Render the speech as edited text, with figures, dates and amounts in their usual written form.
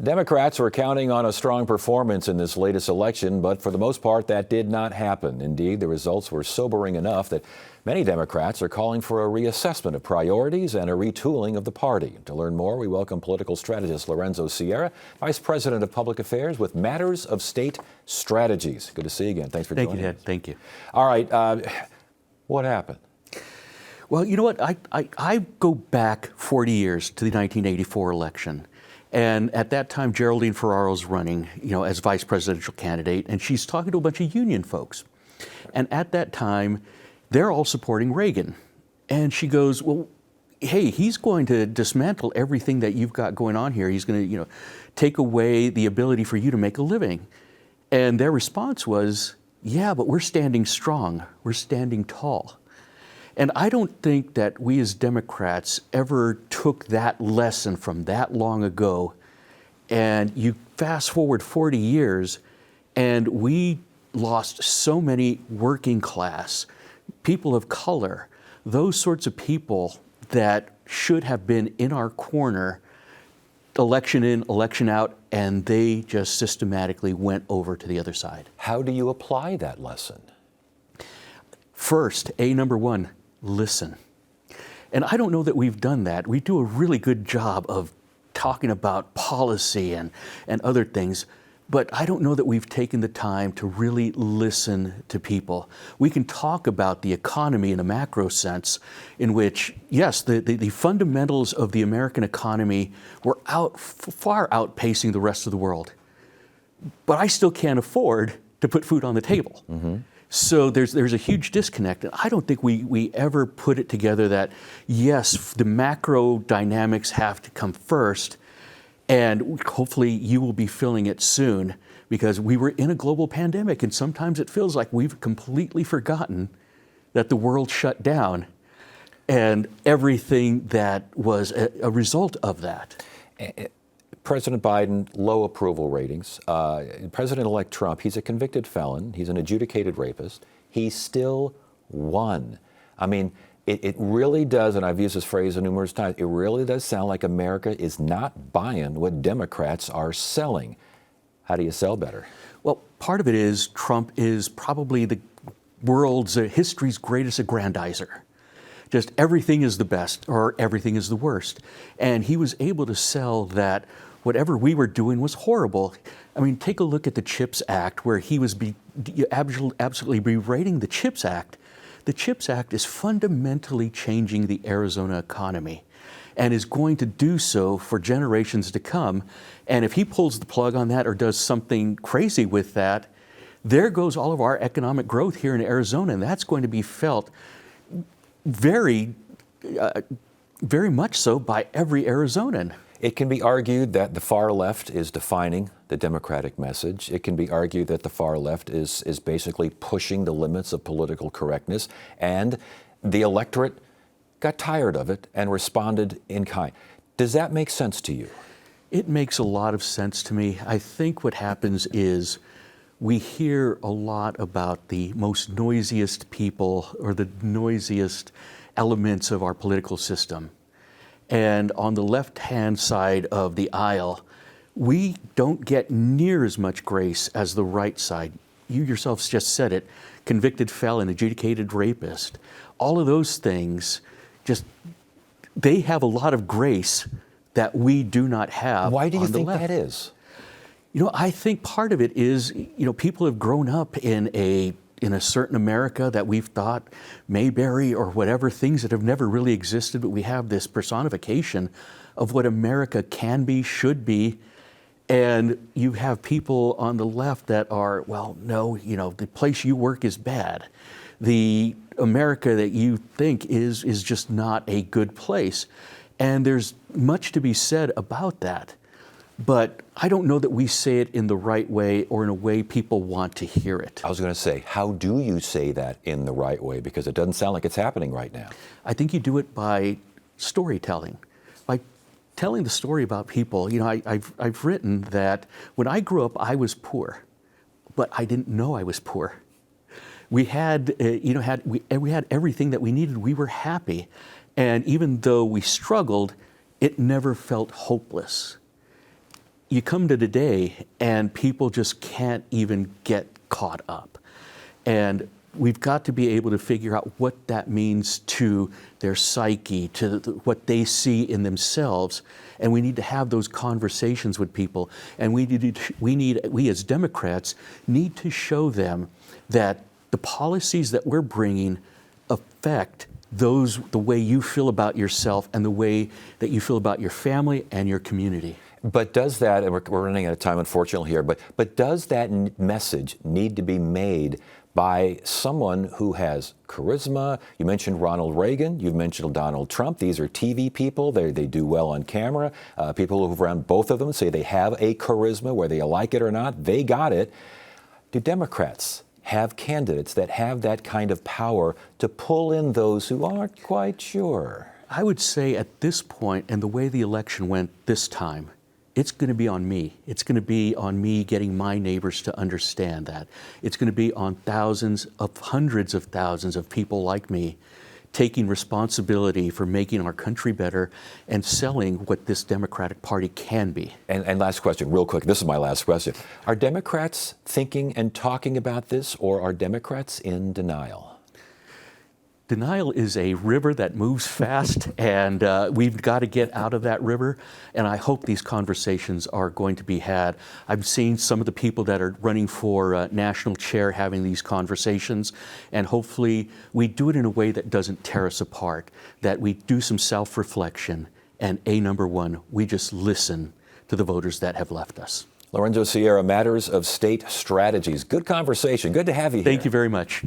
Democrats were counting on a strong performance in this latest election, but for the most part, that did not happen. Indeed, the results were sobering enough that many Democrats are calling for a reassessment of priorities and a retooling of the party. To learn more, we welcome political strategist Lorenzo Sierra, Vice President of Public Affairs with Matters of State Strategies. Good to see you again. Thanks for joining us. Thank you, Ted. Thank you. All right. What happened? Well, you know what? I go back 40 years to the 1984 election. And at that time, Geraldine Ferraro's running, as vice presidential candidate, and she's talking to a bunch of union folks. And at that time, they're all supporting Reagan. And she goes, well, hey, he's going to dismantle everything that you've got going on here. He's going to, take away the ability for you to make a living. And their response was, yeah, but we're standing strong. We're standing tall. And I don't think that we as Democrats ever took that lesson from that long ago. And you fast forward 40 years, and we lost so many working class, people of color, those sorts of people that should have been in our corner, election in, election out, and they just systematically went over to the other side. How do you apply that lesson? First, number one, listen. And I don't know that we've done that. We do a really good job of talking about policy and other things, but I don't know that we've taken the time to really listen to people. We can talk about the economy in a macro sense, in which, yes, the fundamentals of the American economy were far outpacing the rest of the world. But I still can't afford to put food on the table. Mm-hmm. So there's a huge disconnect. And I don't think we ever put it together that, yes, the macro dynamics have to come first, and hopefully you will be feeling it soon, because we were in a global pandemic, and sometimes it feels like we've completely forgotten that the world shut down and everything that was a result of that. President Biden, low approval ratings. President-elect Trump, he's a convicted felon. He's an adjudicated rapist. He still won. I mean, it really does, and I've used this phrase numerous times, it really does sound like America is not buying what Democrats are selling. How do you sell better? Well, part of it is Trump is probably the world's, history's greatest aggrandizer. Just everything is the best or everything is the worst. And he was able to sell that whatever we were doing was horrible. I mean, take a look at the CHIPS Act, where he was absolutely berating the CHIPS Act. The CHIPS Act is fundamentally changing the Arizona economy and is going to do so for generations to come. And if he pulls the plug on that or does something crazy with that, there goes all of our economic growth here in Arizona, and that's going to be felt very much so by every Arizonan. It can be argued that the far left is defining the Democratic message. It can be argued that the far left is basically pushing the limits of political correctness, and the electorate got tired of it and responded in kind. Does that make sense to you? It makes a lot of sense to me. I think what happens is we hear a lot about the most noisiest people or the noisiest elements of our political system. And on the left-hand side of the aisle, we don't get near as much grace as the right side. You yourself just said it, convicted felon, adjudicated rapist. All of those things, they have a lot of grace that we do not have. Why do you on the think left. that is? I think part of it is, people have grown up in a certain America that we've thought Mayberry or whatever, things that have never really existed, but we have this personification of what America can be, should be. And you have people on the left that are, well, no, the place you work is bad. The America that you think is just not a good place. And there's much to be said about that. But I don't know that we say it in the right way or in a way people want to hear it. I was going to say, how do you say that in the right way? Because it doesn't sound like it's happening right now. I think you do it by storytelling, by telling the story about people. I've written that when I grew up, I was poor, but I didn't know I was poor. We had, we had everything that we needed. We were happy, and even though we struggled, it never felt hopeless. you come to today and people just can't even get caught up. And we've got to be able to figure out what that means to their psyche, to what they see in themselves. And we need to have those conversations with people. And we as Democrats need to show them that the policies that we're bringing affect the way you feel about yourself and the way that you feel about your family and your community. But does that, and we're running out of time unfortunately here, but does that message need to be made by someone who has charisma? You mentioned Ronald Reagan, you've mentioned Donald Trump. These are TV people, they do well on camera. People who've around both of them say they have a charisma, whether you like it or not, they got it. Do Democrats have candidates that have that kind of power to pull in those who aren't quite sure? I would say at this point, and the way the election went this time, it's going to be on me. It's going to be on me getting my neighbors to understand that. It's going to be on hundreds of thousands of people like me taking responsibility for making our country better and selling what this Democratic Party can be. And last question, real quick. This is my last question. Are Democrats thinking and talking about this, or are Democrats in denial? Denial is a river that moves fast, and we've got to get out of that river. And I hope these conversations are going to be had. I've seen some of the people that are running for national chair having these conversations, and hopefully we do it in a way that doesn't tear us apart, that we do some self-reflection, and number one, we just listen to the voters that have left us. Lorenzo Sierra, Matters of State Strategies. Good conversation. Good to have you here. Thank you very much.